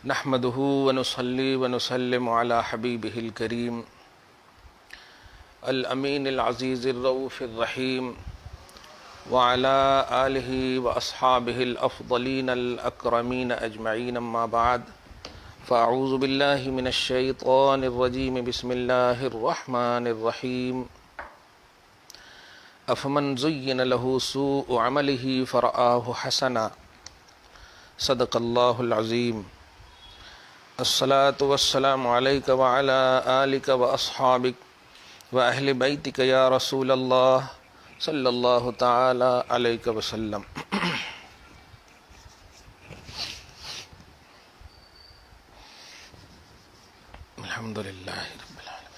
نحمده ونصلي ونسلم على حبيبه الكريم الأمين العزيز الرؤوف الرحيم وعلى آله وأصحابه الأفضلين الأكرمين أجمعين أما بعد فأعوذ بالله من الشيطان الرجيم بسم الله الرحمن الرحيم أفمن زين له سوء عمله فرآه حسنا صدق الله العظيم الصلاة والسلام عليك وعلى آلك وأصحابك وأهل بيتك يا رسول الله صلى الله تعالى عليك وسلم. الحمد لله رب العالمين.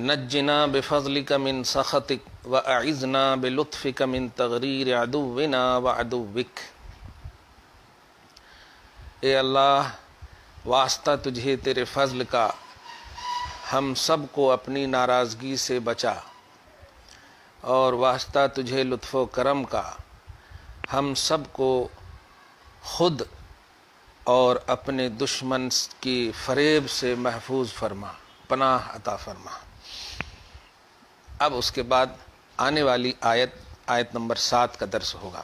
نجنا بفضلك من سخطك وأعذنا بلطفك من تغرير عدونا وعدوك. اے اللہ واسطہ تجھے تیرے فضل کا، ہم سب کو اپنی ناراضگی سے بچا، اور واسطہ تجھے لطف و کرم کا، ہم سب کو خود اور اپنے دشمن کی فریب سے محفوظ فرما، پناہ عطا فرما. اب اس کے بعد آنے والی آیت نمبر 7 کا درس ہوگا.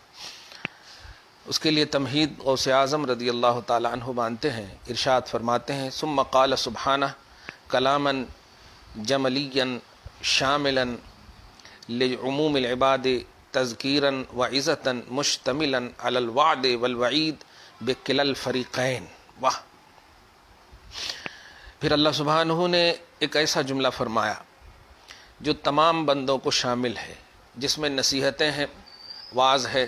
اس کے لیے تمہید غوث اعظم رضی اللہ تعالی عنہ مانتے ہیں، ارشاد فرماتے ہیں ثم قال سبحانہ کلاما جملیا شاملا لعموم العباد تذکیرا وعظتا مشتملا علی الوعد والوعید بکلا الفریقین. واہ! پھر اللہ سبحانہ نے ایک ایسا جملہ فرمایا جو تمام بندوں کو شامل ہے، جس میں نصیحتیں ہیں، واعظ ہے،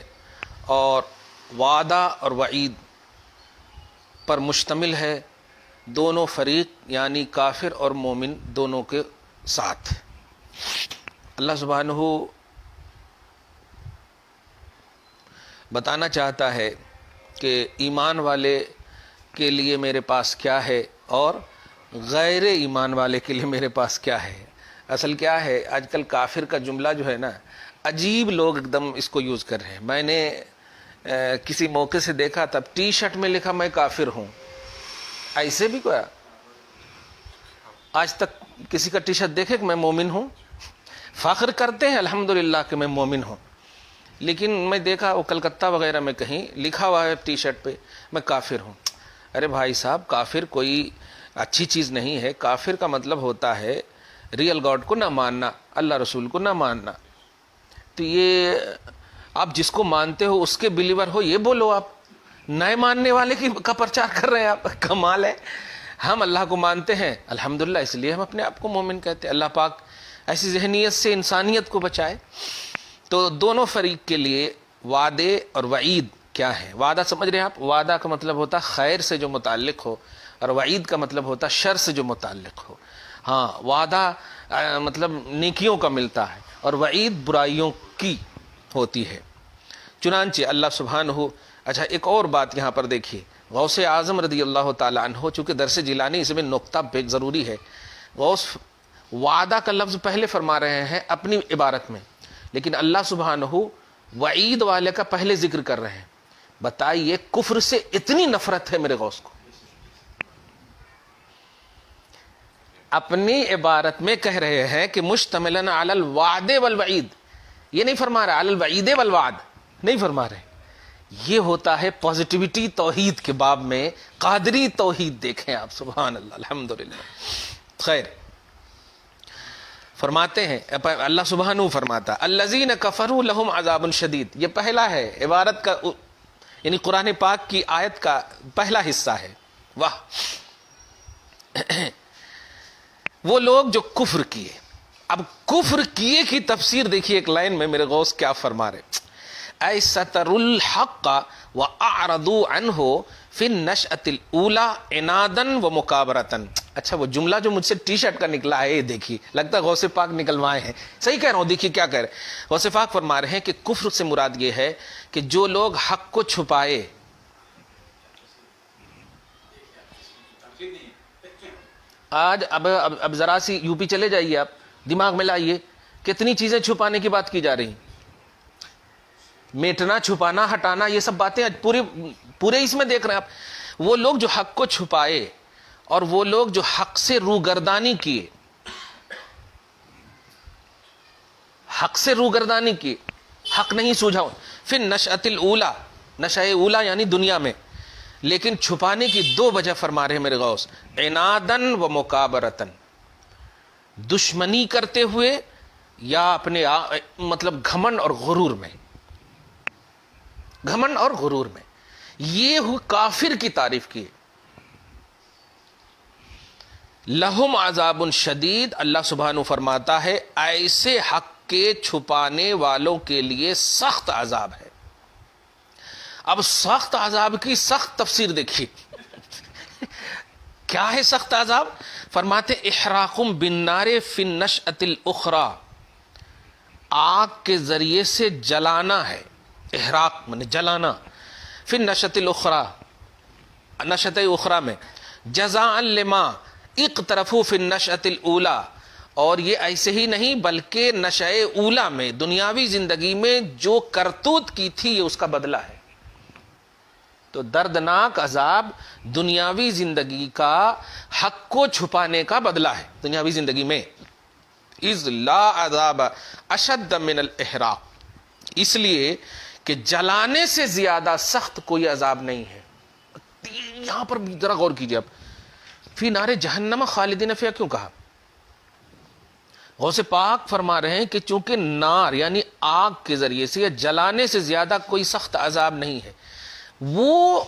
اور وعدہ اور وعید پر مشتمل ہے، دونوں فریق یعنی کافر اور مومن دونوں کے ساتھ. اللہ سبحانہ بتانا چاہتا ہے کہ ایمان والے کے لیے میرے پاس کیا ہے اور غیر ایمان والے کے لیے میرے پاس کیا ہے. اصل کیا ہے، آج کل کافر کا جملہ جو ہے نا، عجیب لوگ ایک دم اس کو یوز کر رہے ہیں. میں نے کسی موقع سے دیکھا تھا ٹی شرٹ میں لکھا میں کافر ہوں. ایسے بھی کوئی آج تک کسی کا ٹی شرٹ دیکھے کہ میں مومن ہوں؟ فخر کرتے ہیں الحمدللہ کہ میں مومن ہوں، لیکن میں دیکھا وہ کلکتہ وغیرہ میں کہیں لکھا ہوا ہے ٹی شرٹ پہ میں کافر ہوں. ارے بھائی صاحب، کافر کوئی اچھی چیز نہیں ہے. کافر کا مطلب ہوتا ہے ریئل گاڈ کو نہ ماننا، اللہ رسول کو نہ ماننا. تو یہ آپ جس کو مانتے ہو اس کے بلیور ہو، یہ بولو. آپ نئے ماننے والے کا پرچار کر رہے ہیں. آپ کمال ہے. ہم اللہ کو مانتے ہیں الحمدللہ، اس لیے ہم اپنے آپ کو مومن کہتے ہیں. اللہ پاک ایسی ذہنیت سے انسانیت کو بچائے. تو دونوں فریق کے لیے وعدے اور وعید کیا ہے؟ وعدہ سمجھ رہے ہیں آپ؟ وعدہ کا مطلب ہوتا خیر سے جو متعلق ہو، اور وعید کا مطلب ہوتا شر سے جو متعلق ہو. ہاں، وعدہ مطلب نیکیوں کا ملتا ہے، اور وعید برائیوں کی ہوتی ہے. چنانچہ اللہ سبحانہ اچھا ایک اور بات یہاں پر دیکھیے. غوث اعظم رضی اللہ تعالی عنہ، چونکہ درس جیلانی اس میں نقطہ ضروری ہے. غوث وعدہ کا لفظ پہلے فرما رہے ہیں اپنی عبارت میں، لیکن اللہ سبحانہ وعید والے کا پہلے ذکر کر رہے ہیں. بتائیے کفر سے اتنی نفرت ہے میرے غوث کو، اپنی عبارت میں کہہ رہے ہیں کہ مشتملن علی الوعد والوعید. یہ نہیں فرما رہا علی الوعید والوعد، نہیں فرما رہے. یہ ہوتا ہے پازیٹیوٹی توحید کے باب میں. قادری توحید دیکھیں آپ، سبحان اللہ، الحمدللہ. خیر، فرماتے ہیں اللہ سبحانہ فرماتا الذین کفروا لہم عذاب شدید. یہ پہلا ہے عبارت کا، یعنی قرآن پاک کی آیت کا پہلا حصہ ہے. واہ! وہ لوگ جو کفر کیے. اب کفر کیے کی تفسیر دیکھیے ایک لائن میں میرے غوث کیا فرما رہے. اے ستر الحق واعرضوا عنہ فی النشأۃ الاولی عنادا ومکابرۃ. اچھا وہ جملہ جو مجھ سے ٹی شرٹ کا نکلا ہے، یہ دیکھیے، لگتا ہے غوث پاک نکلوائے ہیں. صحیح کہہ رہا ہوں؟ دیکھیے کیا کہہ رہے ہیں. غوث پاک فرما رہے ہیں کہ کفر سے مراد یہ ہے کہ جو لوگ حق کو چھپائے. آج اب ذرا سی یو پی چلے جائیے آپ، دماغ میں لائیے کتنی چیزیں چھپانے کی بات کی جا رہی، میٹنا، چھپانا، ہٹانا، یہ سب باتیں پورے اس میں دیکھ رہے ہیں آپ۔ وہ لوگ جو حق کو چھپائے اور وہ لوگ جو حق سے روگردانی کیے، حق سے روگردانی کی، حق نہیں سوجھا، پھر نشأۃ الاولی، نشأ اولا یعنی دنیا میں، لیکن چھپانے کی دو وجہ فرما رہے ہیں میرے غوث، عنادن و مکابرتن، دشمنی کرتے ہوئے یا اپنے مطلب گھمنڈ اور غرور میں، گھمنڈ اور غرور میں، یہ ہو کافر کی تعریف کی۔ لہم عذاب شدید، اللہ سبحانہ فرماتا ہے ایسے حق کے چھپانے والوں کے لیے سخت عذاب ہے۔ اب سخت عذاب کی سخت تفسیر دیکھیے کیا ہے سخت عذاب؟ فرماتے احراقم بالنار فی النشأۃ الاخری، آگ کے ذریعے سے جلانا ہے، احراق میں جلانا، فی النشأۃ الاخری، نشأۃ اخری میں، جزاء لما اقترفوا فی النشأۃ الاولی، اور یہ ایسے ہی نہیں بلکہ نشأ اولا میں، دنیاوی زندگی میں جو کرتوت کی تھی یہ اس کا بدلہ ہے۔ تو دردناک عذاب دنیاوی زندگی کا حق کو چھپانے کا بدلہ ہے دنیاوی زندگی میں۔ اذ لا عذاب اشد من الاحراق، اس لیے کہ جلانے سے زیادہ سخت کوئی عذاب نہیں ہے۔ یہاں پر ذرا غور کیجیے، اب فی نار جہنم خالدین فیہا کیوں کہا؟ غوث پاک فرما رہے ہیں کہ چونکہ نار یعنی آگ کے ذریعے سے یا جلانے سے زیادہ کوئی سخت عذاب نہیں ہے، وہ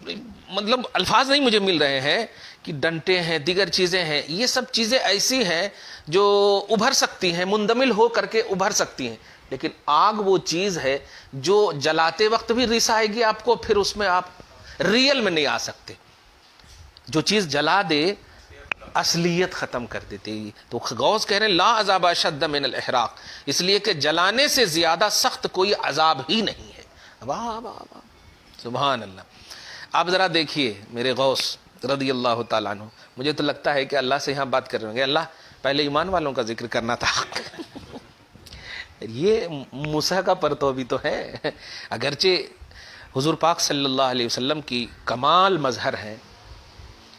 مطلب الفاظ نہیں مجھے مل رہے ہیں کہ ڈنٹے ہیں، دیگر چیزیں ہیں، یہ سب چیزیں ایسی ہیں جو ابھر سکتی ہیں، مندمل ہو کر کے ابھر سکتی ہیں، لیکن آگ وہ چیز ہے جو جلاتے وقت بھی رسائے گی آپ کو، پھر اس میں آپ ریئل میں نہیں آ سکتے۔ جو چیز جلا دے اصلیت ختم کر دیتی۔ تو غوث کہہ رہے ہیں لا عذاب اشد من الاحراق، اس لیے کہ جلانے سے زیادہ سخت کوئی عذاب ہی نہیں ہے۔ واہ واہ واہ، سبحان اللہ۔ آپ ذرا دیکھیے میرے غوث رضی اللہ تعالیٰ عنہ، مجھے تو لگتا ہے کہ اللہ سے یہاں بات کر رہے ہوں گے، اللہ پہلے ایمان والوں کا ذکر کرنا تھا یہ موسیٰ کا پرتو بھی تو ہے، اگرچہ حضور پاک صلی اللہ علیہ وسلم کی کمال مظہر ہے،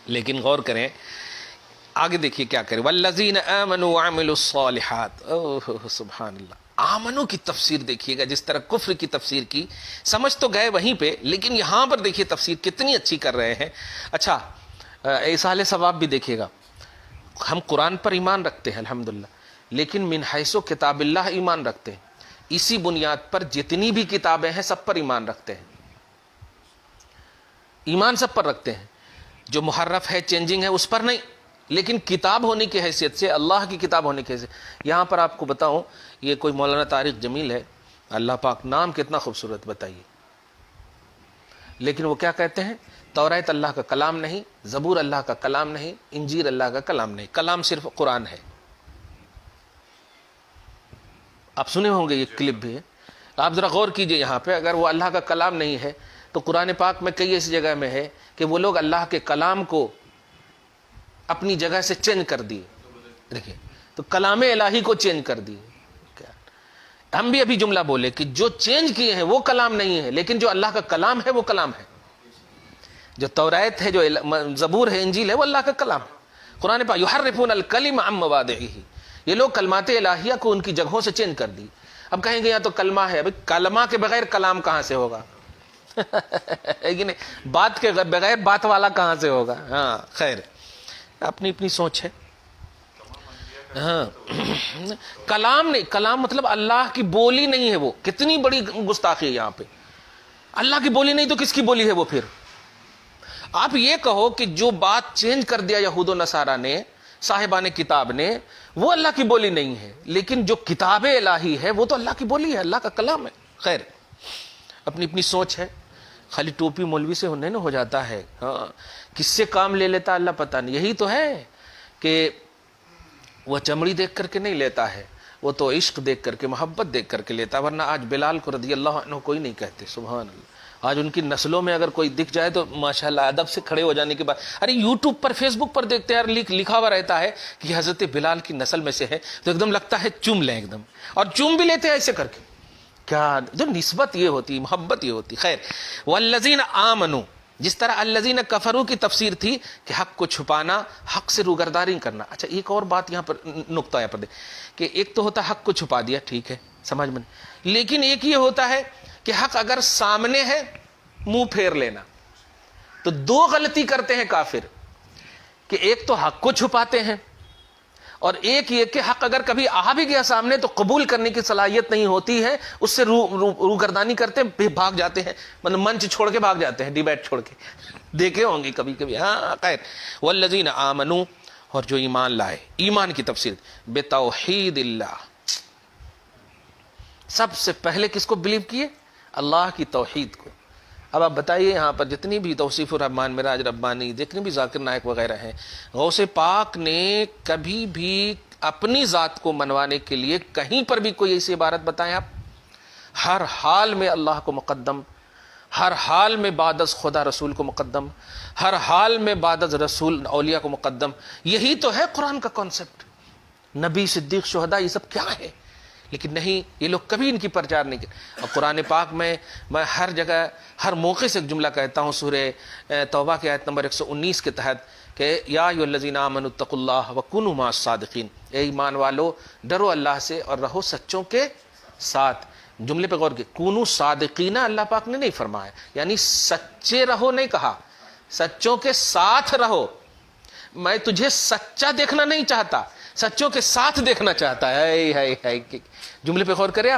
لیکن غور کریں آگے دیکھیے کیا کرے، والذین آمنوا وعملوا الصالحات، اوہ سبحان اللہ۔ آمنو کی تفسیر دیکھیے گا، جس طرح کفر کی تفسیر کی، سمجھ تو گئے وہیں پہ، لیکن یہاں پر دیکھیے تفسیر کتنی اچھی کر رہے ہیں۔ اچھا ایصال ثواب بھی دیکھیے گا، ہم قرآن پر ایمان رکھتے ہیں الحمدللہ، لیکن من حیث کتاب اللہ ایمان رکھتے ہیں، اسی بنیاد پر جتنی بھی کتابیں ہیں سب پر ایمان رکھتے ہیں، ایمان سب پر رکھتے ہیں، جو محرف ہے چینجنگ ہے اس پر نہیں، لیکن کتاب ہونے کی حیثیت سے، اللہ کی کتاب ہونے کی حیثیت۔ یہاں پر آپ کو بتاؤں، یہ کوئی مولانا طارق جمیل ہے، اللہ پاک نام کتنا خوبصورت بتائیے، لیکن وہ کیا کہتے ہیں؟ توریت اللہ کا کلام نہیں، زبور اللہ کا کلام نہیں، انجیل اللہ کا کلام نہیں، کلام صرف قرآن ہے۔ آپ سنے ہوں گے یہ کلپ بھی ہے، آپ ذرا غور کیجئے یہاں پہ، اگر وہ اللہ کا کلام نہیں ہے تو قرآن پاک میں کئی ایسی جگہ میں ہے کہ وہ لوگ اللہ کے کلام کو اپنی جگہ سے چینج کر دیے، دیکھیں تو کلام الہی کو چینج کر دیے۔ ہم بھی ابھی جملہ بولے کہ جو چینج کیے ہیں وہ کلام نہیں ہے، لیکن جو اللہ کا کلام ہے وہ کلام ہے، جو توریت ہے، جو زبور ہے، انجیل ہے، وہ اللہ کا کلام ہے۔ قرآن پاک یحرفون الکلم عن مواضعہ، یہ لوگ کلمات الہیہ کو ان کی جگہوں سے چینج کر دی۔ اب کہیں گے یا تو کلمہ ہے، ابھی کلمہ کے بغیر کلام کہاں سے ہوگا بات کے بغیر بات والا کہاں سے ہوگا؟ ہاں خیر، اپنی اپنی سوچ ہے۔ ہاں کلام نہیں، کلام مطلب اللہ کی بولی نہیں ہے، وہ کتنی بڑی گستاخی ہے یہاں پہ، اللہ کی بولی نہیں تو کس کی بولی ہے وہ؟ پھر آپ یہ کہو کہ جو بات چینج کر دیا یہود و نصارہ نے، صاحبان کتاب نے، وہ اللہ کی بولی نہیں ہے، لیکن جو کتاب الہی ہے وہ تو اللہ کی بولی ہے، اللہ کا کلام ہے۔ خیر، اپنی اپنی سوچ ہے، خالی ٹوپی مولوی سے ہونے نہ ہو جاتا ہے، ہاں کس سے کام لے لیتا اللہ پتہ نہیں۔ یہی تو ہے کہ وہ چمڑی دیکھ کر کے نہیں لیتا ہے، وہ تو عشق دیکھ کر کے، محبت دیکھ کر کے لیتا، ورنہ آج بلال کو رضی اللہ عنہ کوئی نہیں کہتے، سبحان اللہ، آج ان کی نسلوں میں اگر کوئی دکھ جائے تو ماشاءاللہ ادب سے کھڑے ہو جانے کے بعد، ارے یوٹیوب پر فیس بک پر دیکھتے ہیں یار، لکھا ہوا رہتا ہے کہ حضرت بلال کی نسل میں سے ہے، تو ایک دم لگتا ہے چوم لیں ایک دم، اور چوم بھی لیتے ہیں ایسے کر کے. کیا جو نسبت یہ ہوتی، محبت یہ ہوتی. خیر، والذین آمنوا، جس طرح الذین کفروا کی تفسیر تھی کہ حق کو چھپانا، حق سے روگرداری کرنا. اچھا ایک اور بات یہاں پر نقطہ یہاں پر دے کہ ایک تو ہوتا حق کو چھپا دیا، ٹھیک ہے سمجھ میں، لیکن ایک یہ ہوتا ہے کہ حق اگر سامنے ہے منہ پھیر لینا. تو دو غلطی کرتے ہیں کافر، کہ ایک تو حق کو چھپاتے ہیں، اور ایک یہ کہ حق اگر کبھی آ بھی گیا سامنے تو قبول کرنے کی صلاحیت نہیں ہوتی ہے، اس سے روگردانی کرتے ہیں، بھاگ جاتے ہیں، مطلب منچ چھوڑ کے بھاگ جاتے ہیں، ڈیبیٹ چھوڑ کے. دیکھے ہوں گے کبھی کبھی. ہاں خیر، والذین آمنوا، اور جو ایمان لائے. ایمان کی تفسیر بتوحید اللہ، سب سے پہلے کس کو بلیو کیے؟ اللہ کی توحید کو. اب آپ بتائیے یہاں پر جتنی بھی توصیف الرحمان، معراج ربانی، جتنی بھی ذاکر نائک وغیرہ ہیں، غوث پاک نے کبھی بھی اپنی ذات کو منوانے کے لیے کہیں پر بھی کوئی ایسی عبارت بتائیں آپ؟ ہر حال میں اللہ کو مقدم، ہر حال میں بعد از خدا رسول کو مقدم، ہر حال میں بعد از رسول اولیاء کو مقدم. یہی تو ہے قرآن کا کانسیپٹ. نبی، صدیق، شہداء، یہ سب کیا ہے؟ لیکن نہیں، یہ لوگ کبھی ان کی پرچار نہیں کرتے. اور قرآن پاک میں ہر جگہ ہر موقع سے ایک جملہ کہتا ہوں، سورہ توبہ کے آیت نمبر 119 کے تحت کہ یا ایھا الذین آمنوا اتقوا اللہ وکونوا مع الصادقین، اے ایمان والو ڈرو اللہ سے اور رہو سچوں کے ساتھ. جملے پہ غور کیے، کونوا صادقین اللہ پاک نے نہیں فرمایا، یعنی سچے رہو نہیں کہا، سچوں کے ساتھ رہو. میں تجھے سچا دیکھنا نہیں چاہتا، سچوں کے ساتھ دیکھنا چاہتا ہے. جملے پہ غور کریں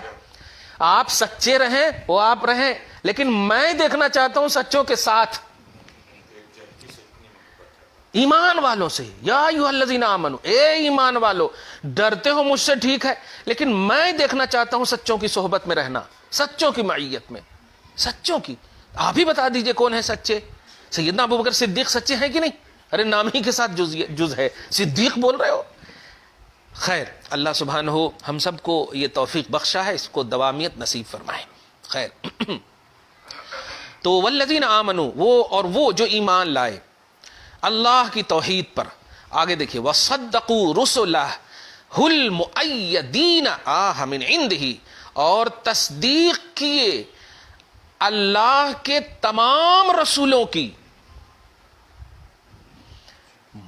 آپ سچے رہیں وہ آپ رہیں، لیکن میں دیکھنا چاہتا ہوں سچوں کے ساتھ. ایمان والوں سے، یا ایھا الذین آمنوا، اے ایمان والو ڈرتے ہو مجھ سے ٹھیک ہے، لیکن میں دیکھنا چاہتا ہوں سچوں کی صحبت میں رہنا، سچوں کی معیت میں. سچوں کی آپ ہی بتا دیجئے کون ہے سچے؟ سیدنا ابوبکر صدیق سچے ہیں کہ نہیں؟ ارے نام ہی کے ساتھ جز ہے، صدیق بول رہے ہو. خیر، اللہ سبحانہ ہم سب کو یہ توفیق بخشا ہے، اس کو دوامیت نصیب فرمائے. خیر تو والذین آمنوا، وہ جو ایمان لائے اللہ کی توحید پر. آگے دیکھیے، وصدقوا رسلہ المؤیدین آہ من عندہ، اور تصدیق کیے اللہ کے تمام رسولوں کی.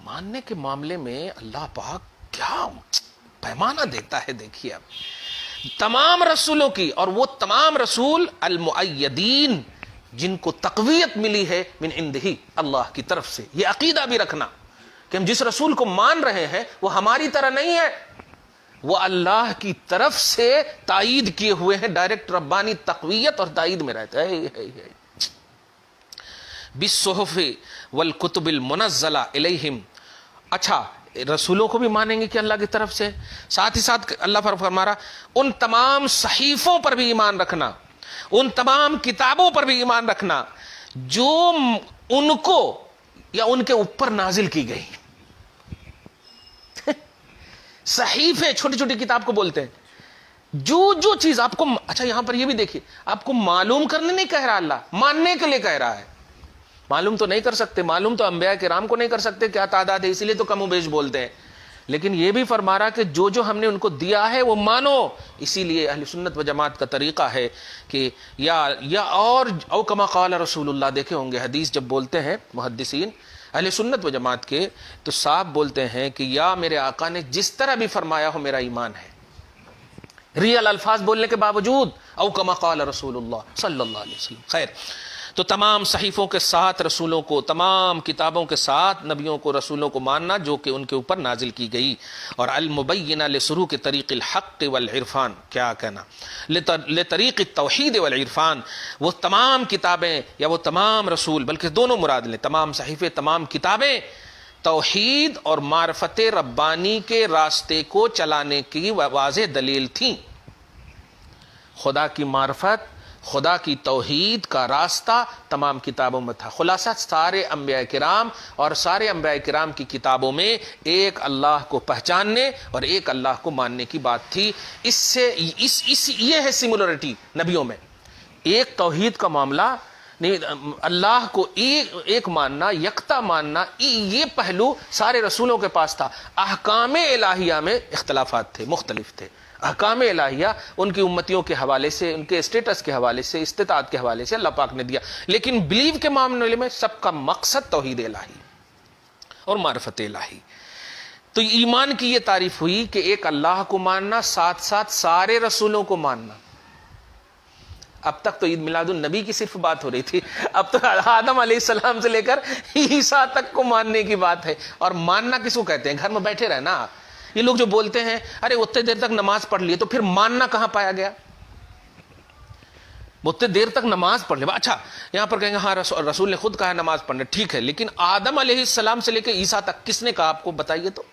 ماننے کے معاملے میں اللہ پاک کیا پیمانہ دیتا ہے، دیکھیے اب تمام رسولوں کی. اور وہ تمام رسول المؤیدین، جن کو تقویت ملی ہے من عندہ، اللہ کی طرف سے. یہ عقیدہ بھی رکھنا کہ ہم جس رسول کو مان رہے ہیں وہ ہماری طرح نہیں ہے، وہ اللہ کی طرف سے تائید کیے ہوئے ہیں، ڈائریکٹ ربانی تقویت اور تائید میں رہتا ہے. بالصحف والکتب المنزلہ الیہم. اچھا، رسولوں کو بھی مانیں گے کہ اللہ کی طرف سے، ساتھ ہی ساتھ اللہ فرما رہا ان تمام صحیفوں پر بھی ایمان رکھنا، ان تمام کتابوں پر بھی ایمان رکھنا جو ان کو یا ان کے اوپر نازل کی گئی. صحیفے چھوٹی چھوٹی کتاب کو بولتے ہیں. جو چیز آپ کو، اچھا یہاں پر یہ بھی دیکھیے، آپ کو معلوم کرنے نہیں کہہ رہا اللہ، ماننے کے لیے کہہ رہا ہے. معلوم تو نہیں کر سکتے، معلوم تو انبیاء کرام کو نہیں کر سکتے کیا تعداد ہے، اسی لیے تو کم و بیش بولتے ہیں. لیکن یہ بھی فرما رہا کہ جو ہم نے ان کو دیا ہے وہ مانو. اسی لیے اہل سنت و جماعت کا طریقہ ہے کہ یا اور او کما قال رسول اللہ. دیکھے ہوں گے حدیث جب بولتے ہیں محدثین اہل سنت و جماعت کے تو صاحب بولتے ہیں کہ یا میرے آقا نے جس طرح بھی فرمایا ہو میرا ایمان ہے، ریئل الفاظ بولنے کے باوجود، او کما قال رسول اللہ صلی اللہ علیہ وسلم. خیر، تو تمام صحیفوں کے ساتھ رسولوں کو، تمام کتابوں کے ساتھ نبیوں کو، رسولوں کو ماننا جو کہ ان کے اوپر نازل کی گئی. اور المبینہ لسلوک طریق الحق والعرفان، کیا کہنا، لطریق التوحید والعرفان. وہ تمام کتابیں یا وہ تمام رسول، بلکہ دونوں مراد لیں، تمام صحیفے، تمام کتابیں توحید اور معرفت ربانی کے راستے کو چلانے کی واضح دلیل تھیں. خدا کی معرفت، خدا کی توحید کا راستہ تمام کتابوں میں تھا. خلاصہ سارے انبیاء کرام اور سارے انبیاء کرام کی کتابوں میں ایک اللہ کو پہچاننے اور ایک اللہ کو ماننے کی بات تھی. اس سے یہ ہے سملرٹی نبیوں میں. ایک توحید کا معاملہ نہیں، اللہ کو ایک ماننا، یکتا ماننا، یہ پہلو سارے رسولوں کے پاس تھا۔ احکام الہیہ میں اختلافات تھے، مختلف تھے۔ احکام الہیہ ان کی امتیوں کے حوالے سے، ان کے اسٹیٹس کے حوالے سے، استطاعت کے حوالے سے اللہ پاک نے دیا، لیکن بلیو کے معاملے میں سب کا مقصد توحید الہی اور معرفت الہی۔ تو ایمان کی یہ تعریف ہوئی کہ ایک اللہ کو ماننا، ساتھ ساتھ سارے رسولوں کو ماننا۔ اب تک تو عید میلاد النبی کی صرف بات ہو رہی تھی، اب تو آدم علیہ السلام سے لے کر عیسیٰ تک کو ماننے کی بات ہے۔ اور ماننا کس کو کہتے ہیں؟ گھر میں بیٹھے رہنا۔ یہ لوگ جو بولتے ہیں ارے اتنے دیر تک نماز پڑھ لیے، تو پھر ماننا کہاں پایا گیا؟ اتنے دیر تک نماز پڑھ لے، اچھا یہاں پر کہیں گے ہاں رسول نے خود کہا نماز پڑھنے، ٹھیک ہے، لیکن آدم علیہ السلام سے لے کر عیسیٰ تک کس نے کہا آپ کو بتائیے تو؟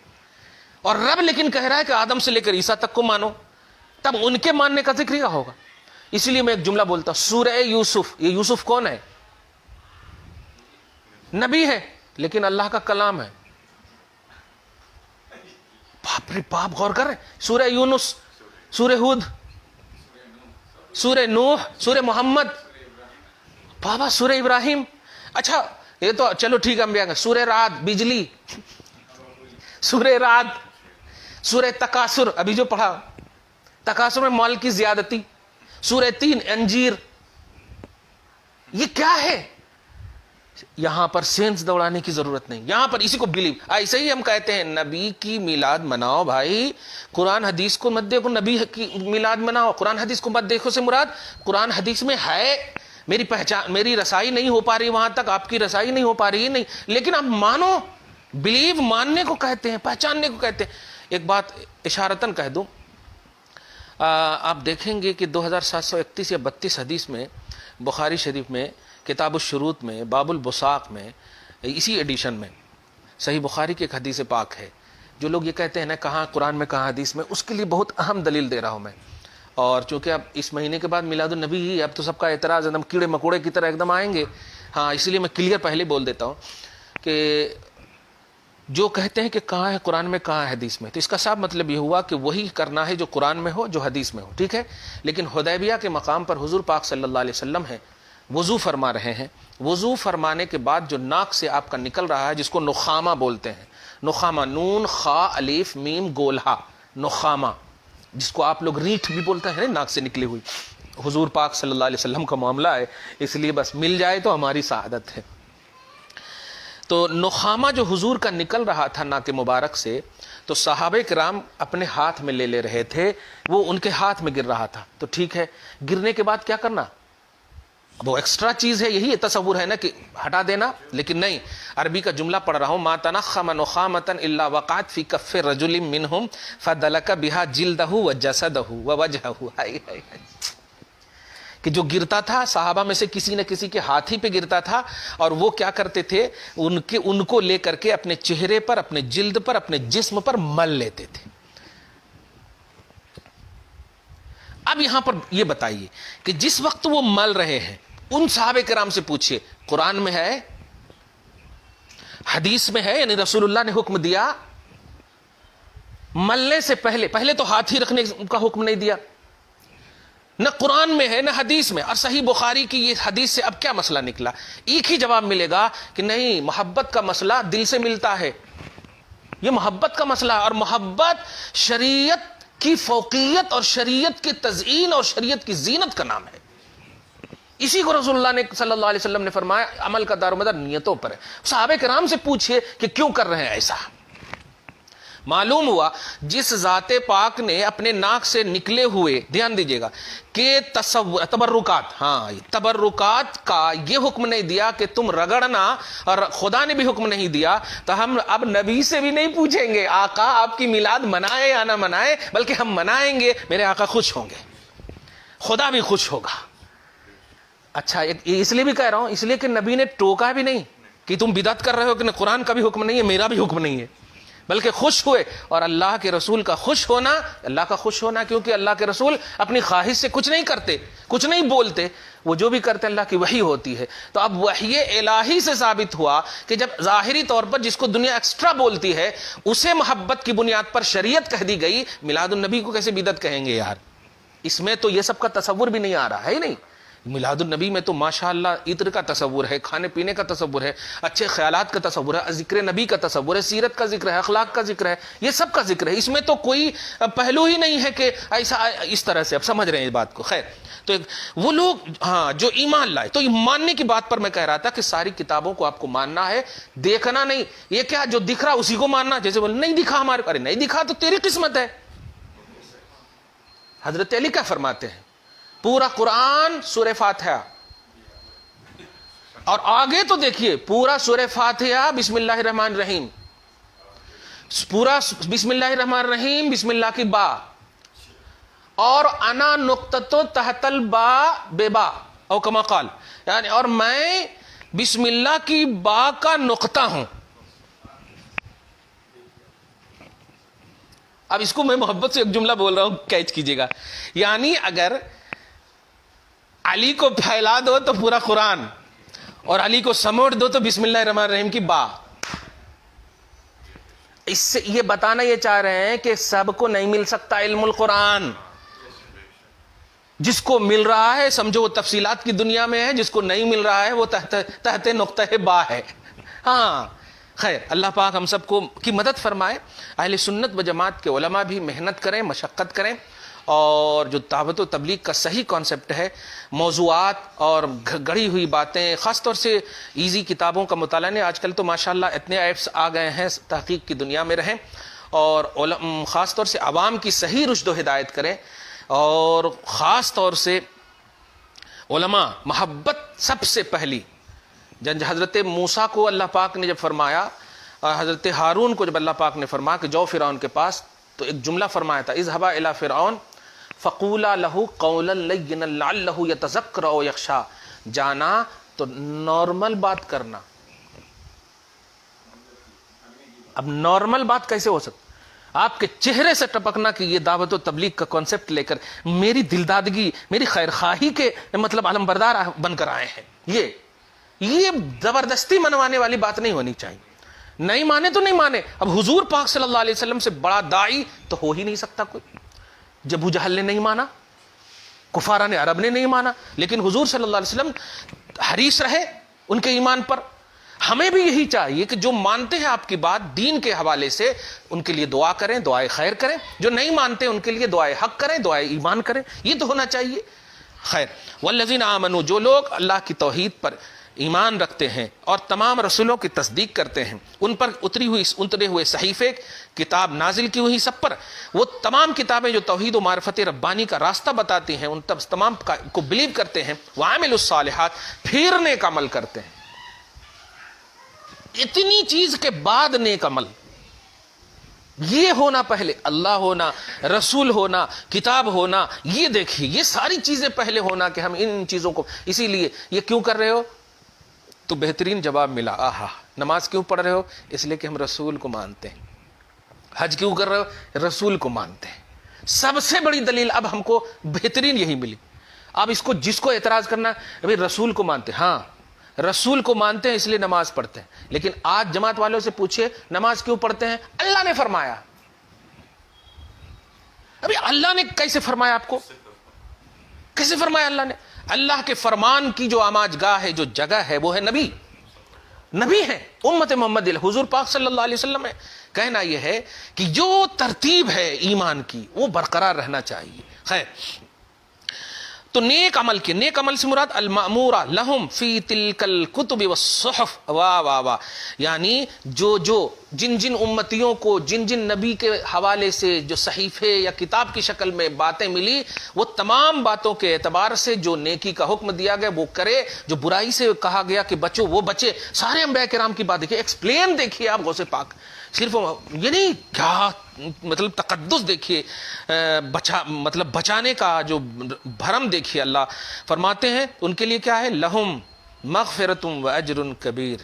اور رب لیکن کہہ رہا ہے کہ آدم سے لے کر عیسیٰ تک کو مانو، تب ان کے ماننے کا ذکر کیا ہوگا؟ اس لیے میں ایک جملہ بولتا ہوں، سورہ یوسف، یہ یوسف کون ہے؟ نبی ہے، لیکن اللہ کا کلام ہے۔ باپ رے باپ، غور کر رہے ہیں؟ سورہ یونس، سورہ ہود، سورہ نوح، سورہ محمد، بابا سورہ ابراہیم، اچھا یہ تو چلو ٹھیک ہے، انبیاء کا سورہ رعد، بجلی، سورہ رعد، سورہ تکاثر، ابھی جو پڑھا، تکاثر میں مال کی زیادتی، سورہ 3 انجیر۔ یہ کیا ہے؟ یہاں پر سینس دوڑانے کی ضرورت نہیں، یہاں پر اسی کو بلیو۔ ایسے ہی ہم کہتے ہیں نبی کی میلاد مناؤ بھائی، قرآن حدیث کو مت دیکھو، نبی کی میلاد مناؤ، قرآن حدیث کو مت دیکھو سے مراد قرآن حدیث میں ہے، میری پہچان، میری رسائی نہیں ہو پا رہی وہاں تک، آپ کی رسائی نہیں ہو پا رہی ہے، نہیں، لیکن آپ مانو۔ بلیو ماننے کو کہتے ہیں، پہچاننے کو کہتے ہیں۔ ایک بات اشارتاً کہہ دوں، آپ دیکھیں گے کہ 2731 یا 32 حدیث میں بخاری شریف میں کتاب الشروط میں باب البصاق میں اسی ایڈیشن میں صحیح بخاری کی ایک حدیث پاک ہے۔ جو لوگ یہ کہتے ہیں نا کہاں قرآن میں کہاں حدیث میں، اس کے لیے بہت اہم دلیل دے رہا ہوں میں۔ اور چونکہ اب اس مہینے کے بعد میلاد النبی ہی، اب تو سب کا اعتراض ایک دم کیڑے مکوڑے کی طرح ایک دم آئیں گے، ہاں اس لیے میں کلیئر پہلے بول دیتا ہوں کہ جو کہتے ہیں کہ کہاں ہے قرآن میں کہاں ہے حدیث میں، تو اس کا صاف مطلب یہ ہوا کہ وہی کرنا ہے جو قرآن میں ہو، جو حدیث میں ہو، ٹھیک ہے۔ لیکن حدیبیہ کے مقام پر حضور پاک صلی اللہ علیہ وسلم ہیں، وضو فرما رہے ہیں، وضو فرمانے کے بعد جو ناک سے آپ کا نکل رہا ہے، جس کو نخامہ بولتے ہیں، نخامہ، نون خا الف میم گولہا، نخامہ، جس کو آپ لوگ ریٹھ بھی بولتے ہیں، ناک سے نکلی ہوئی، حضور پاک صلی اللہ علیہ وسلم کا معاملہ ہے، اس لیے بس مل جائے تو ہماری سعادت ہے۔ تو نخامہ جو حضور کا نکل رہا تھا ناک مبارک سے، تو صحابہ کرام اپنے ہاتھ میں لے رہے تھے، وہ ان کے ہاتھ میں گر رہا تھا، تو ٹھیک ہے، گرنے کے بعد کیا کرنا؟ وہ ایکسٹرا چیز ہے، یہی تصور ہے نا کہ ہٹا دینا، لیکن نہیں، عربی کا جملہ پڑھ رہا ہوں، ما تنخم نخامۃ الا وقعت فی کف رجل منهم فدلک بها جلدہ وجسدہ ووجہہ، کہ جو گرتا تھا صحابہ میں سے کسی نہ کسی کے ہاتھ ہی پہ گرتا تھا، اور وہ کیا کرتے تھے، ان کو لے کر کے اپنے چہرے پر، اپنے جلد پر، اپنے جسم پر مل لیتے تھے۔ اب یہاں پر یہ بتائیے کہ جس وقت وہ مل رہے ہیں، ان صحابہ کرام سے پوچھئے قرآن میں ہے، حدیث میں ہے، یعنی رسول اللہ نے حکم دیا؟ ملنے سے پہلے تو ہاتھ ہی رکھنے کا حکم نہیں دیا، نہ قرآن میں ہے نہ حدیث میں۔ اور صحیح بخاری کی یہ حدیث سے اب کیا مسئلہ نکلا؟ ایک ہی جواب ملے گا کہ نہیں، محبت کا مسئلہ دل سے ملتا ہے، یہ محبت کا مسئلہ، اور محبت شریعت کی فوقیت اور شریعت کی تزئین اور شریعت کی زینت کا نام ہے۔ اسی کو رسول اللہ نے صلی اللہ علیہ وسلم نے فرمایا عمل کا دار و مدار نیتوں پر ہے۔ صحابہ کرام سے پوچھئے کہ کیوں کر رہے ہیں ایسا؟ معلوم ہوا جس ذات پاک نے اپنے ناک سے نکلے ہوئے، دھیان دیجئے گا، کہ تبرکات، ہاں تبرکات کا یہ حکم نہیں دیا کہ تم رگڑنا، اور خدا نے بھی حکم نہیں دیا، تو ہم اب نبی سے بھی نہیں پوچھیں گے آقا آپ کی میلاد منائے یا نہ منائے، بلکہ ہم منائیں گے، میرے آقا خوش ہوں گے، خدا بھی خوش ہوگا۔ اچھا اس لیے بھی کہہ رہا ہوں، اس لیے کہ نبی نے ٹوکا بھی نہیں کہ تم بدعت کر رہے ہو، کہ قرآن کا بھی حکم نہیں ہے، میرا بھی حکم نہیں ہے، بلکہ خوش ہوئے۔ اور اللہ کے رسول کا خوش ہونا، اللہ کا خوش ہونا، کیونکہ اللہ کے رسول اپنی خواہش سے کچھ نہیں کرتے، کچھ نہیں بولتے، وہ جو بھی کرتے اللہ کی وحی ہوتی ہے۔ تو اب وحی الہی سے ثابت ہوا کہ جب ظاہری طور پر جس کو دنیا ایکسٹرا بولتی ہے، اسے محبت کی بنیاد پر شریعت کہہ دی گئی، میلاد النبی کو کیسے بدعت کہیں گے یار؟ اس میں تو یہ سب کا تصور بھی نہیں آ رہا ہے، نہیں، میلاد النبی میں تو ماشاءاللہ عطر کا تصور ہے، کھانے پینے کا تصور ہے، اچھے خیالات کا تصور ہے، ذکر نبی کا تصور ہے، سیرت کا ذکر ہے، اخلاق کا ذکر ہے، یہ سب کا ذکر ہے. اس میں تو کوئی پہلو ہی نہیں ہے کہ ایسا اس طرح سے. اب سمجھ رہے ہیں اس بات کو. خیر، تو وہ لوگ ہاں جو ایمان لائے، تو ماننے کی بات پر میں کہہ رہا تھا کہ ساری کتابوں کو آپ کو ماننا ہے، دیکھنا نہیں. یہ کیا جو دکھ رہا اسی کو ماننا، جیسے بولے نہیں دکھا ہمارے، ارے نہیں دکھا تو تیری قسمت ہے. حضرت علی کیا فرماتے ہیں؟ پورا قرآن سورہ فاتحہ، اور آگے تو دیکھیے پورا سورہ فاتحہ بسم اللہ الرحمن الرحیم، پورا بسم اللہ الرحمن الرحیم، بسم اللہ کی با، اور انا نقطۃ تحت البا بے با او کما قال، یعنی اور میں بسم اللہ کی با کا نقطہ ہوں. اب اس کو میں محبت سے ایک جملہ بول رہا ہوں، کیچ کیجئے گا. یعنی اگر علی کو پھیلا دو تو پورا قرآن، اور علی کو سموٹ دو تو بسم اللہ الرحمن الرحیم کی با. اس سے یہ بتانا یہ چاہ رہے ہیں کہ سب کو نہیں مل سکتا علم القرآن. جس کو مل رہا ہے سمجھو وہ تفصیلات کی دنیا میں ہے، جس کو نہیں مل رہا ہے وہ تحت نقطہ با ہے. ہاں خیر، اللہ پاک ہم سب کو کی مدد فرمائے. اہل سنت و جماعت کے علماء بھی محنت کریں، مشقت کریں، اور جو دعوت و تبلیغ کا صحیح کانسیپٹ ہے، موضوعات اور گڑھی ہوئی باتیں، خاص طور سے ایزی کتابوں کا مطالعہ نہیں. آج کل تو ماشاءاللہ اتنے ایپس آ گئے ہیں، تحقیق کی دنیا میں رہیں، اور خاص طور سے عوام کی صحیح رشد و ہدایت کریں. اور خاص طور سے علماء محبت سب سے پہلی. حضرت موسیٰ کو اللہ پاک نے جب فرمایا، حضرت ہارون کو جب اللہ پاک نے فرمایا کہ جاؤ فرعون کے پاس، تو ایک جملہ فرمایا تھا، اذهبا الى فرعون فقولا له قولا لینا لعلہ یتذکر او یخشی. جانا تو نارمل بات کرنا. اب نارمل بات کیسے ہو سکتا؟ آپ کے چہرے سے ٹپکنا کہ یہ دعوت و تبلیغ کا کانسیپٹ لے کر میری دلدادگی، میری خیر خواہی کے مطلب علم بردار بن کر آئے ہیں. یہ زبردستی منوانے والی بات نہیں ہونی چاہیے. نہیں مانے تو نہیں مانے. اب حضور پاک صلی اللہ علیہ وسلم سے بڑا داعی تو ہو ہی نہیں سکتا کوئی. جب ابو جہل نے نہیں مانا، کفاران عرب نے نہیں مانا، لیکن حضور صلی اللہ علیہ وسلم حریص رہے ان کے ایمان پر. ہمیں بھی یہی چاہیے کہ جو مانتے ہیں آپ کی بات دین کے حوالے سے، ان کے لیے دعا کریں، دعائے خیر کریں. جو نہیں مانتے ان کے لیے دعائے حق کریں، دعائے ایمان کریں. یہ تو ہونا چاہیے. خیر، والذین آمنوا، جو لوگ اللہ کی توحید پر ایمان رکھتے ہیں اور تمام رسولوں کی تصدیق کرتے ہیں، ان پر اترے ہوئے صحیفے، کتاب نازل کی ہوئی سب پر، وہ تمام کتابیں جو توحید و معرفت ربانی کا راستہ بتاتی ہیں، ان تمام کو بلیو کرتے ہیں. وعاملوا الصالحات، پھر نیک عمل کرتے ہیں. اتنی چیز کے بعد نیک عمل، یہ ہونا پہلے، اللہ ہونا، رسول ہونا، کتاب ہونا، یہ دیکھیے یہ ساری چیزیں پہلے ہونا کہ ہم ان چیزوں کو. اسی لیے یہ کیوں کر رہے ہو تو بہترین جواب ملا. آہا، نماز کیوں پڑھ رہے ہو؟ اس لیے کہ ہم رسول کو مانتے ہیں. حج کیوں کر رہے ہو؟ رسول کو مانتے ہیں. سب سے بڑی دلیل اب ہم کو بہترین یہی ملی. اب اس کو جس کو اعتراض کرنا، ابھی رسول کو مانتے ہیں، ہاں رسول کو مانتے ہیں اس لیے نماز پڑھتے ہیں. لیکن آج جماعت والوں سے پوچھے نماز کیوں پڑھتے ہیں؟ اللہ نے فرمایا. ابھی اللہ نے کیسے فرمایا؟ آپ کو کیسے فرمایا اللہ نے؟ اللہ کے فرمان کی جو آماج گاہ ہے، جو جگہ ہے، وہ ہے نبی ہے، امت محمد حضور پاک صلی اللہ علیہ وسلم ہے. کہنا یہ ہے کہ جو ترتیب ہے ایمان کی وہ برقرار رہنا چاہیے. خیر، تو نیک عمل کے، نیک عمل سے مراد المأمورہ لہم فی تلک الکتب والصحف. واہ واہ واہ، یعنی جن امتیوں کو جن نبی کے حوالے سے جو صحیفے یا کتاب کی شکل میں باتیں ملی، وہ تمام باتوں کے اعتبار سے جو نیکی کا حکم دیا گیا وہ کرے، جو برائی سے کہا گیا کہ بچو وہ بچے. سارے انبیاء کرام کی بات دیکھیے، ایکسپلین دیکھیے آپ غوث پاک. صرف یہ نہیں کیا مطلب تقدس دیکھیے، بچانے کا جو بھرم دیکھیے. اللہ فرماتے ہیں ان کے لیے کیا ہے؟ لہم مغفرۃ و اجر کبیر.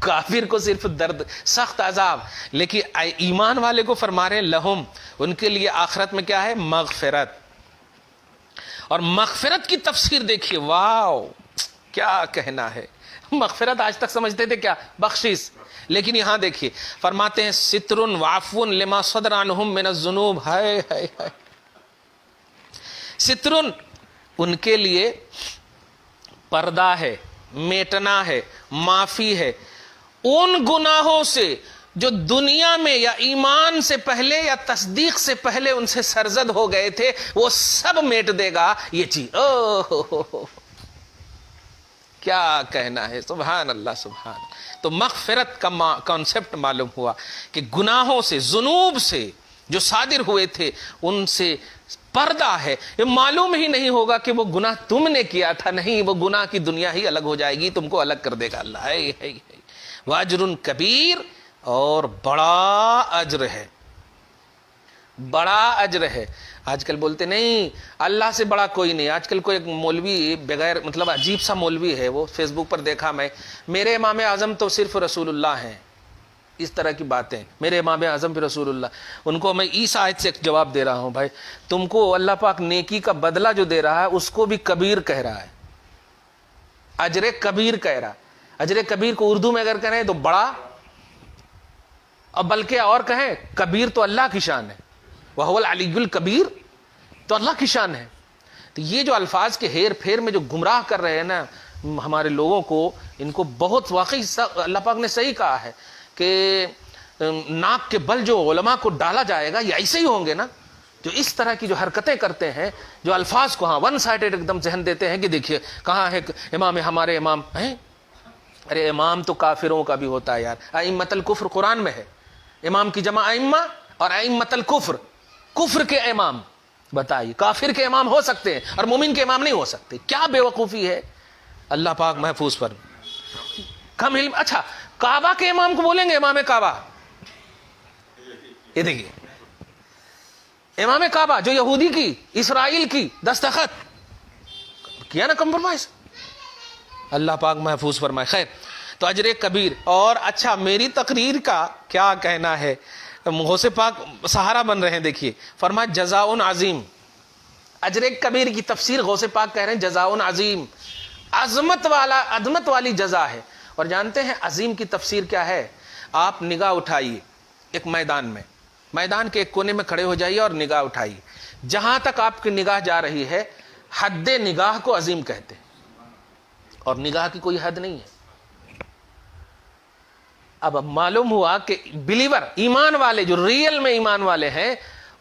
کافر کو صرف درد، سخت عذاب، لیکن ایمان والے کو فرما رہے ہیں لہم، ان کے لیے آخرت میں کیا ہے؟ مغفرت. اور مغفرت کی تفسیر دیکھیے، واو کیا کہنا ہے. مغفرت آج تک سمجھتے تھے کیا؟ بخشش. لیکن یہاں دیکھیے فرماتے ہیں ستر وعفو لما صدر عنہم من الذنوب. ہائے ہائے ہائے، ستر ان کے لیے پردہ ہے، میٹنا ہے، معافی ہے ان گناہوں سے جو دنیا میں یا ایمان سے پہلے یا تصدیق سے پہلے ان سے سرزد ہو گئے تھے، وہ سب میٹ دے گا یہ چیز۔ کیا کہنا ہے، سبحان اللہ سبحان اللہ۔ تو مغفرت کا کانسیپٹ معلوم ہوا کہ گناہوں سے، ذنوب سے جو صادر ہوئے تھے ان سے پردہ ہے۔ یہ معلوم ہی نہیں ہوگا کہ وہ گناہ تم نے کیا تھا، نہیں، وہ گناہ کی دنیا ہی الگ ہو جائے گی، تم کو الگ کر دے گا اللہ۔ ہے واجر کبیر، اور بڑا اجر ہے، بڑا اجر ہے۔ آج کل بولتے نہیں اللہ سے بڑا کوئی نہیں۔ آج کل کوئی ایک مولوی بغیر مطلب عجیب سا مولوی ہے، وہ فیس بک پر دیکھا میں، میرے امام اعظم تو صرف رسول اللہ ہیں، اس طرح کی باتیں، میرے امام اعظم بھی رسول اللہ۔ ان کو میں اس آیت سے جواب دے رہا ہوں، بھائی تم کو اللہ پاک نیکی کا بدلہ جو دے رہا ہے اس کو بھی کبیر کہہ رہا ہے، اجر کبیر کہہ رہا ہے۔ اجر کبیر کو اردو میں اگر کہیں تو بڑا، اور بلکہ اور کہیں کبیر تو اللہ کی شان ہے، وَهُوَ الْعَلِيُّ الْكَبِيرُ، تو اللہ کی شان ہے۔ تو یہ جو الفاظ کے ہیر پھیر میں جو گمراہ کر رہے ہیں نا ہمارے لوگوں کو، ان کو بہت واقعی اللہ پاک نے صحیح کہا ہے کہ ناک کے بل جو علماء کو ڈالا جائے گا یہ ایسے ہی ہوں گے نا، جو اس طرح کی جو حرکتیں کرتے ہیں، جو الفاظ کو ہاں ون سائڈڈ ایک دم ذہن دیتے ہیں کہ دیکھیے کہاں ہے امام، ہمارے امام ہیں۔ ارے امام تو کافروں کا بھی ہوتا ہے یار، ائمۃ الکفر قرآن میں ہے، امام کی جمع ائمہ اور ائمۃ الکفر، کفر کے امام۔ بتائیے کافر کے امام ہو سکتے ہیں اور مومن کے امام نہیں ہو سکتے؟ کیا بے وقوفی ہے، اللہ پاک محفوظ پر کم علم۔ اچھا کعبہ کے امام کو بولیں گے امام کعبہ؟ یہ دیکھیے امام کعبہ جو یہودی کی، اسرائیل کی دستخط کیا نا، کمپرومائز، اللہ پاک محفوظ فرمائے۔ خیر، تو اجر کبیر۔ اور اچھا میری تقریر کا کیا کہنا ہے، غوث پاک سہارا بن رہے ہیں، دیکھیے فرمایا جزاء عظیم۔ اجر کبیر کی تفسیر غوث پاک کہہ رہے ہیں جزاء عظیم، عظمت والی جزا ہے۔ اور جانتے ہیں عظیم کی تفسیر کیا ہے؟ آپ نگاہ اٹھائیے ایک میدان کے ایک کونے میں کھڑے ہو جائیے اور نگاہ اٹھائیے، جہاں تک آپ کی نگاہ جا رہی ہے حد نگاہ کو عظیم کہتے ہیں، اور نگاہ کی کوئی حد نہیں ہے۔ اب معلوم ہوا کہ بلیور، ایمان والے جو ریئل میں ایمان والے ہیں،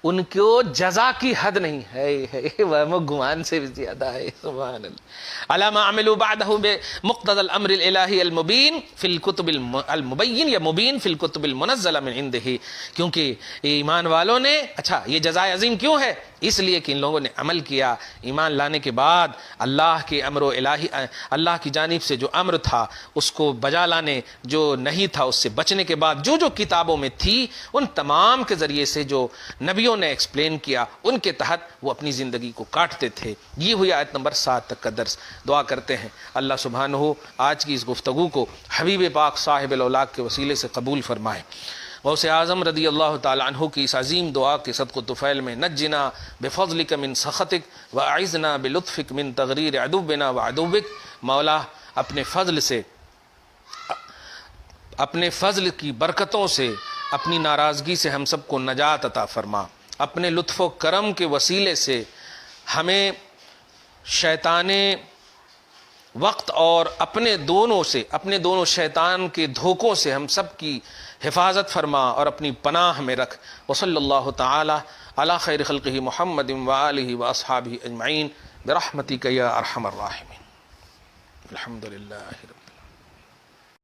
ان کو جزا کی حد نہیں ہے، وہ گمان سے بھی زیادہ ہے۔ سبحان اللہ۔ علی ما عملوا بعدہ بمقتضى الامر الالہی المبین فی الکتب المبین، یا مبین فی الکتب المنزلہ من عنده، کیونکہ ایمان والوں نے، اچھا یہ جزائے عظیم کیوں ہے؟ اس لیے کہ ان لوگوں نے عمل کیا، ایمان لانے کے بعد اللہ کے امر و الہی، اللہ کی جانب سے جو امر تھا اس کو بجا لانے، جو نہیں تھا اس سے بچنے کے بعد جو جو کتابوں میں تھی ان تمام کے ذریعے سے جو نبیوں نے ایکسپلین کیا ان کے تحت وہ اپنی زندگی کو کاٹتے تھے۔ یہ ہوئی آیت نمبر 7 تک کا درس۔ دعا کرتے ہیں اللہ سبحانہ آج کی اس گفتگو کو حبیب پاک صاحب الاولاق کے وسیلے سے قبول فرمائے۔ غوث اعظم رضی اللہ تعالی عنہ کی اس عظیم دعا کے صدق و طفیل میں نجنا بفضلک من سخطک واعذنا بلطفک من تغریر عدونا وعدوک، مولا اپنے فضل سے، اپنے فضل کی برکتوں سے، اپنی ناراضگی سے ہم سب کو نجات عطا فرما، اپنے لطف و کرم کے وسیلے سے ہمیں شیطان وقت اور اپنے دونوں شیطان کے دھوکوں سے ہم سب کی حفاظت فرما اور اپنی پناہ میں رکھ۔ وصلی اللہ تعالی علی خیر خلقہ محمد وآلہ واصحابہ اجمعین برحمتک یا ارحم الراحمین۔ الحمدللہ۔